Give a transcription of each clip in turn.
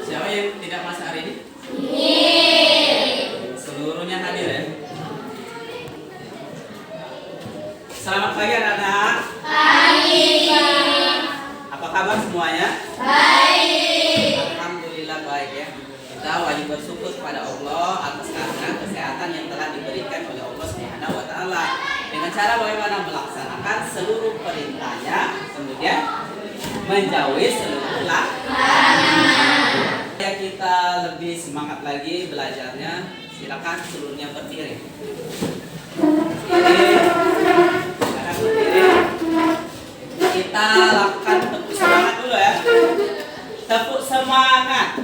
Siapa yang tidak masuk hari ini? Seluruhnya hadir ya. Selamat pagi anak-anak. Pagi. Apa kabar semuanya? Baik. Alhamdulillah baik ya. Kita wajib bersyukur kepada Allah atas karena kesehatan yang telah diberikan oleh Allah Subhanahu wa taala. Dengan cara bagaimana melaksanakan seluruh perintahnya, kemudian menjauhi seluruh larangan. Ya, kita lebih semangat lagi belajarnya. Silakan seluruhnya berdiri. Sekarang berdiri. Kita lakukan tepuk semangat dulu ya. Tepuk semangat.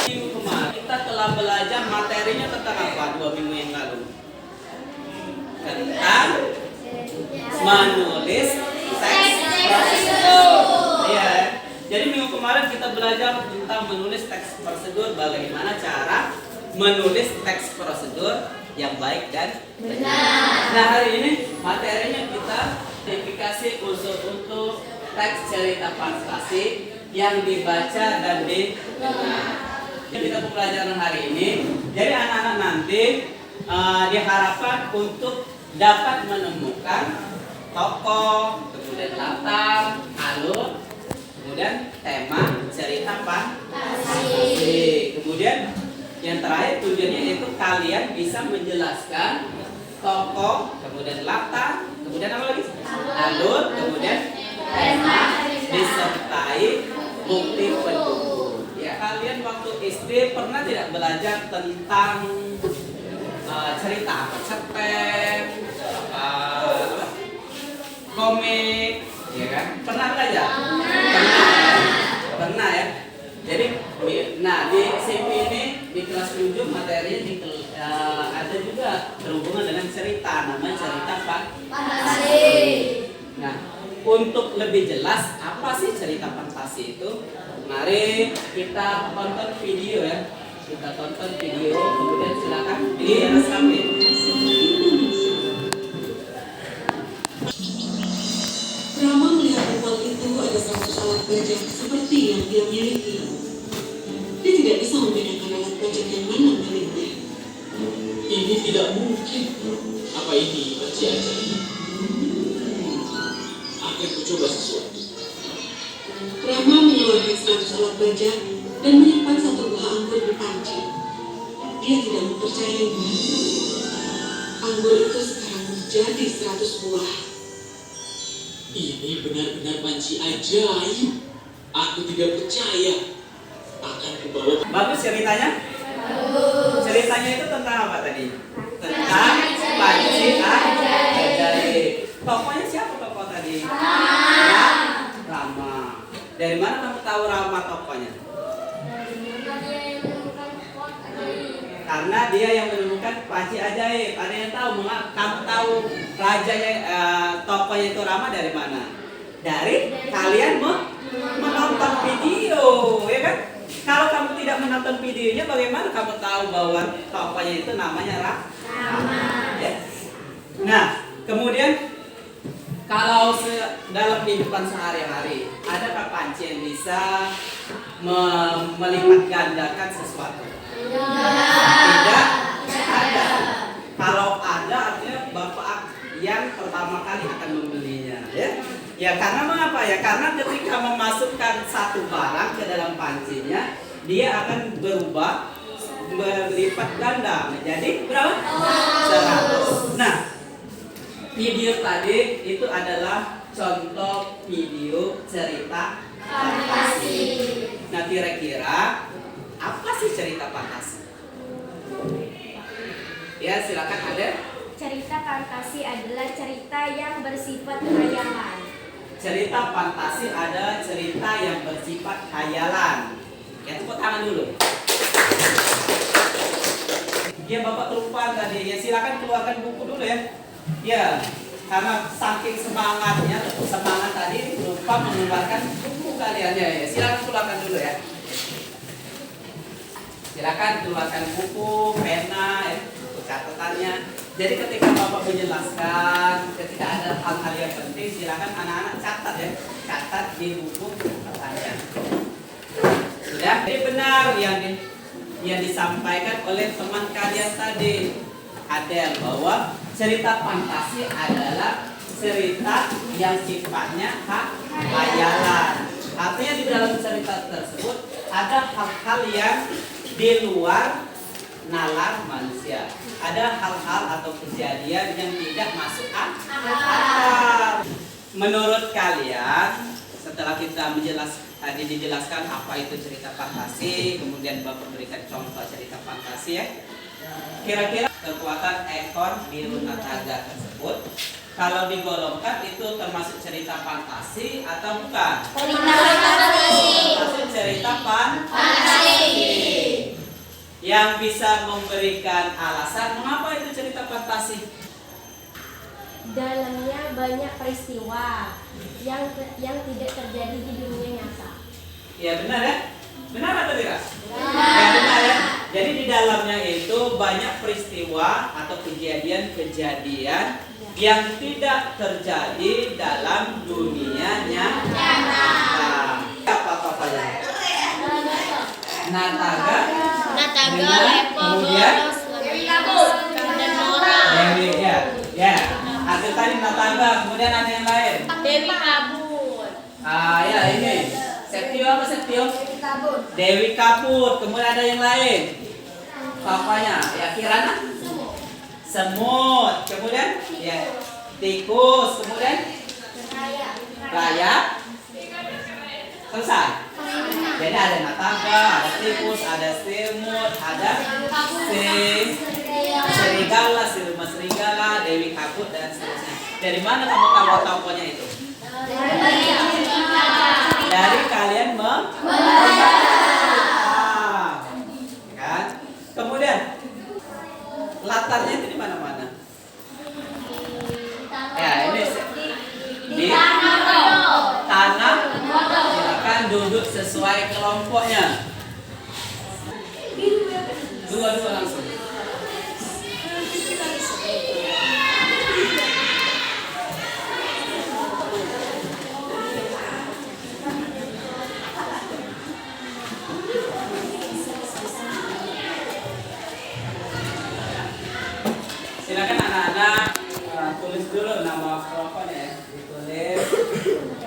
Minggu kemarin kita telah belajar materinya tentang apa? 2 minggu yang lalu. Tentang menulis teks prosedur. Iya. Jadi minggu kemarin kita belajar tentang menulis teks prosedur, bagaimana cara menulis teks prosedur yang baik dan benar. Nah, hari ini materinya kita verifikasi unsur untuk teks cerita fantasi yang dibaca dan didengar. Kita pembelajaran hari ini. Jadi anak-anak nanti diharapkan untuk dapat menemukan tokoh, kemudian latar, alur, kemudian tema cerita fantasi. Kemudian yang terakhir tujuannya yaitu kalian bisa menjelaskan tokoh, kemudian latar, kemudian apa lagi? Alur, kemudian tema disertai bukti pendukung. Ya, kalian waktu SD pernah tidak belajar tentang cerita apa? Cerpen, komik, ya kan? Pernah belajar? Pernah ya. Jadi, nah di SMP ini di kelas 7 materinya ada juga berhubungan dengan cerita, namanya cerita fantasi. Nah, untuk lebih jelas apa sih cerita fantasi itu, mari kita tonton video ya. Kita tonton video, kemudian silakan diresapi. Rama melihat uang itu ada 100 alat bajak seperti yang dia miliki. Dia tidak bisa membedakan alat bajak yang mana miliknya. Ini tidak mungkin. Apa ini panci ajaib? Akan kucoba sesuatu. Rama mengeluarkan 100 alat bajak dan menyimpan satu buah anggur di panci. Dia tidak mempercayainya. Anggur itu sekarang menjadi 100 buah. Ini benar-benar panci ajaib. Aku tidak percaya. Akan kubawa. Bagus ceritanya? Ceritanya itu tentang apa tadi? Tentang panci ajaib. Tokohnya siapa tokoh tadi? Rama. Dari mana kamu tahu Rama tokohnya? Karena dia yang menemukan panci ajaib. Ada yang tahu? Kamu tahu rajanya, tokohnya itu Rama dari mana? Dari kalian menonton video, ya kan? Kalau kamu tidak menonton videonya, bagaimana kamu tahu bahwa tokohnya itu namanya Rama? Ya. Nah, kemudian kalau dalam kehidupan sehari-hari, adakah panci yang bisa melipat gandakan sesuatu? Tidak ada. Kalau ada, artinya bapak yang pertama kali akan membelinya, ya. Ya, karena mengapa ya? Karena ketika memasukkan satu barang ke dalam pancinya, dia akan berubah berlipat ganda menjadi berapa? 100. Nah, video tadi itu adalah contoh video cerita fantasi. Nah, kira-kira apa sih cerita fantasi? Ya, silakan ada. Cerita fantasi adalah cerita yang bersifat khayalan. Cerita fantasi ada cerita yang bersifat khayalan. Ya, tepuk tangan dulu. Ya, Bapak kelupaan tadi. Ya, silakan keluarkan buku dulu ya. Ya, karena saking semangatnya, semangat tadi lupa mengeluarkan buku kalian ya. Silakan keluarkan dulu ya. silakan keluarkan buku, pena, buku catatannya. Jadi ketika Bapak menjelaskan, ketika ada hal-hal yang penting, silakan anak-anak catat ya, catat di buku catatannya. Sudah? Jadi benar yang disampaikan oleh teman kalian tadi, Adel, bahwa cerita fantasi adalah cerita yang sifatnya khayalan. Artinya di dalam cerita tersebut ada hal-hal yang di luar nalar manusia. Ada hal-hal atau kejadian yang tidak masuk akal. Menurut kalian, setelah kita tadi dijelaskan apa itu cerita fantasi, kemudian Bapak berikan contoh cerita fantasi ya. Kira-kira kekuatan ekor biru nataga tersebut kalau digolongkan itu termasuk cerita fantasi atau bukan? Termasuk cerita fantasi. Yang bisa memberikan alasan mengapa itu cerita fantasi. Dalamnya banyak peristiwa yang tidak terjadi di dunia nyata. Ya benar ya? Benar atau tidak? Ya benar ya. Jadi di dalamnya itu banyak peristiwa atau kejadian-kejadian yang tidak terjadi dalam dunia nyata. Apa-apanya? Nataga, kemudian Dewi ya. Ada tadi Nataga, kemudian ada yang lain. Dewi Kabut. Ya ini. Setio apa Setio? Dewi Kabut. Kemudian ada yang lain. Papanya, ya Kirana? Semut. Kemudian ya tikus. Kemudian Raya. Selesai. Jadi ada Nataga, ada tikus, ada semut, ada serigala, siluman serigala, Dewi Kabut dan seterusnya. Dari mana kamu tahu tokohnya itu? Dari kalian membaca. Kan? Kemudian latarnya itu di mana-mana? Ya, ini di tanah. Silakan duduk sesuai kelompoknya. Dua langsung. Silakan anak-anak tulis dulu nama kelompoknya ya. Ditulis.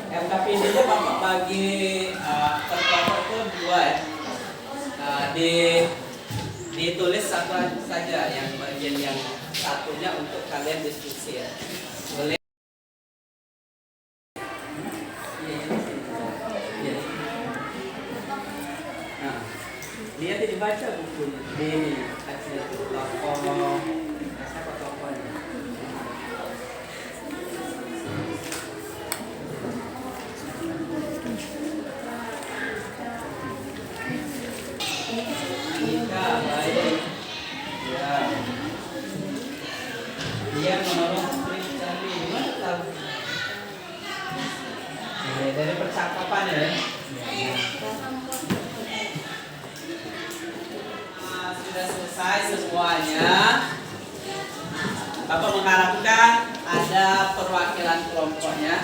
FKPD-nya Bapak bagi per kelompok itu 2 ya. Ditulis satu saja yang bagian yang satunya untuk kalian diskusi ya. Boleh. Nah, lihat dibaca bukunya. Ini kecil tokoh. Siapa tokohnya? Baik. Ya. Dia menolong Prince Charlie. Gimana tahu? Dari percakapan ya. Sudah selesai semuanya. Bapak mengharapkan ada perwakilan kelompoknya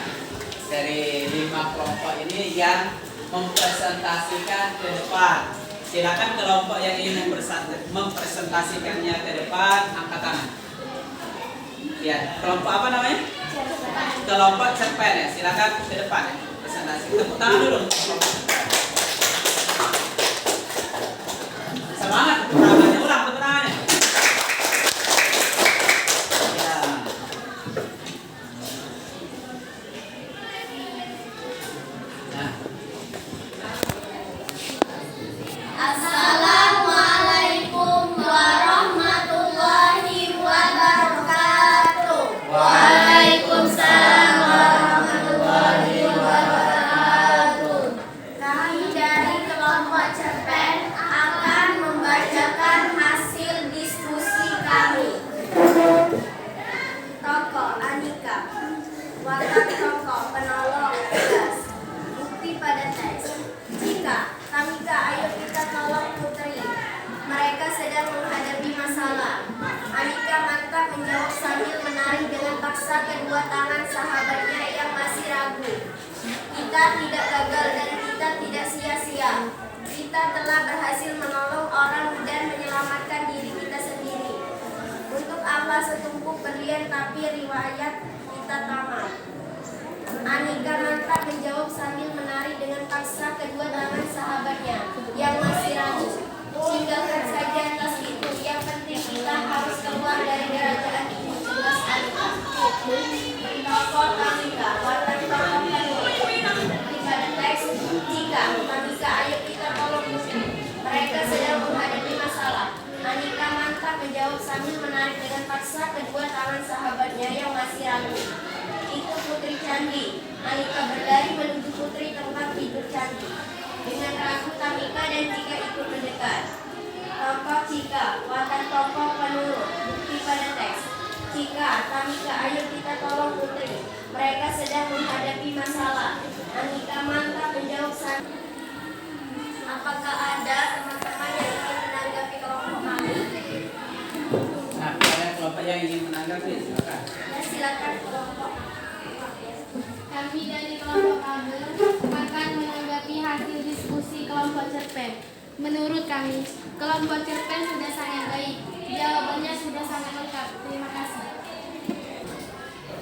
dari 5 kelompok ini yang mempresentasikan ke depan. Silakan kelompok yang ingin mempresentasikannya ke depan, angkat tangan. Ya, kelompok apa namanya? Kelompok cerpen ya. Silakan ke depan ya, presentasi. Tepuk tangan dulu. Semangat tepuk tangannya. Ulang tepuk tangannya. Ya. Nah. Assalamualaikum warahmatullahi wabarakatuh. Waalaikumsalam warahmatullahi wabarakatuh. Kami dari kelompok cerpen akan membacakan sedang menghadapi masalah. Anika mantap menjawab sambil menarik dengan paksa kedua tangan sahabatnya yang masih ragu. Kita tidak gagal dan kita tidak sia-sia. Kita telah berhasil menolong orang dan menyelamatkan diri kita sendiri. Untuk Allah setumpuk berlian tapi riwayat kita tamat. Anika mantap menjawab sambil menari dengan paksa kedua tangan sahabatnya yang masih ragu. Tinggalkan saja tas itu, yang penting kita harus keluar dari kerajaan ini, jelas Anika. Tokoh Tamika, watak tokoh penuh. Pada teks, jika Tamika, ayo kita tolong Putri. Mereka sedang menghadapi masalah. Anika mantap menjawab sambil menarik dengan paksa kedua tangan sahabatnya yang masih ragu. Itu Putri Candi. Anika berlari menuju Putri tempat tidur Candi. Dengan ragu Tamika dan Cika ikut mendekat. Tokoh Cika, watak tokoh penurut. Bukti pada teks. Cika, Tamika, ayo kita tolong Putri. Mereka sedang menghadapi masalah. Anika mantap menjawab sambil. Apakah ada teman-teman yang ingin menanggapi kelompok kami? Nah, ada kelompok yang ingin menanggapi, silakan. Ya, silakan kelompok. Kami dari kelompok Kabel akan menanggapi hasil diskusi kelompok cerpen. Menurut kami, kelompok cerpen sudah sangat baik. Jawabannya sudah sangat lengkap. Terima kasih.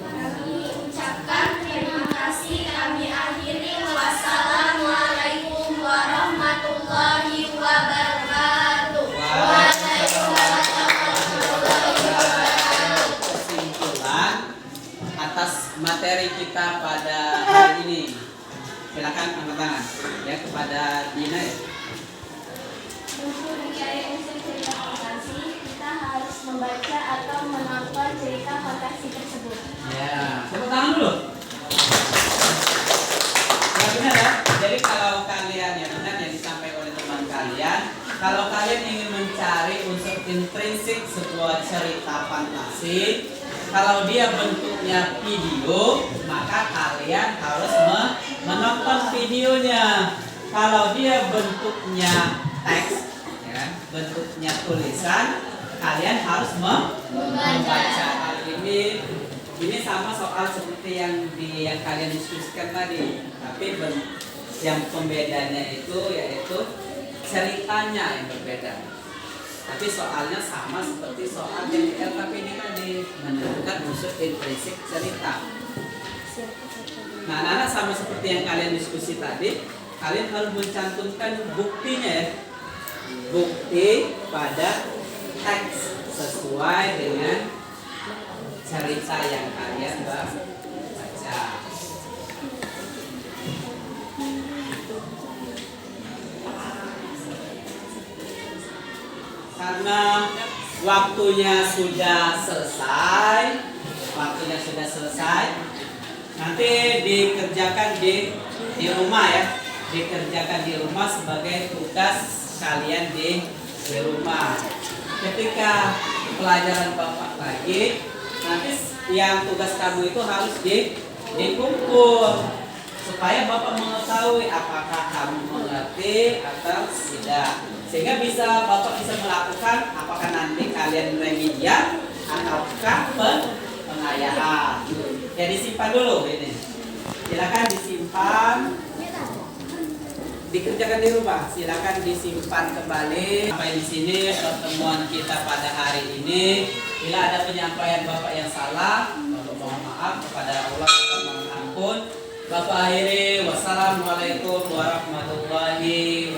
Kami ucapkan terima kasih. Kami akhiri. Wassalamualaikum warahmatullahi wabarakatuh. Kesimpulan atas materi kita pada hari ini. Silakan angkat tangan ya kepada Dina ya. Untuk mencari unsur cerita fantasi, kita harus membaca atau menonton cerita fantasi tersebut. Ya, tepuk tangan dulu. Ya benar ya. Jadi kalau kalian yang benar yang disampaikan oleh teman kalian, kalau kalian ingin mencari unsur intrinsik sebuah cerita fantasi, kalau dia bentuknya video, maka kalian harus menonton videonya. Kalau dia bentuknya teks, ya, bentuknya tulisan, kalian harus membaca. Hal ini sama soal seperti yang kalian diskusikan tadi, tapi yang pembedanya itu yaitu ceritanya yang berbeda. Tapi soalnya sama seperti soal yang di LKP ini tadi, menentukan unsur intrinsik cerita. Nah, anak-anak sama seperti yang kalian diskusi tadi, kalian harus mencantumkan buktinya ya. Bukti pada teks sesuai dengan cerita yang kalian baca. Karena waktunya sudah selesai, nanti dikerjakan di rumah ya, dikerjakan di rumah sebagai tugas kalian di rumah. Ketika pelajaran Bapak lagi, nanti yang tugas kamu itu harus dikumpul supaya Bapak mengetahui apakah kamu mengerti atau tidak, sehingga Bapak bisa melakukan apakah nanti kalian remedial ataukah pengayaan. Ya, disimpan dulu ini. Silakan disimpan. Dikerjakan di rumah, silakan disimpan kembali. Sampai di sini pertemuan kita pada hari ini. Bila ada penyampaian Bapak yang salah, Bapak mohon maaf, kepada Allah Bapak mohon ampun. Bapak akhiri, wassalamualaikum warahmatullahi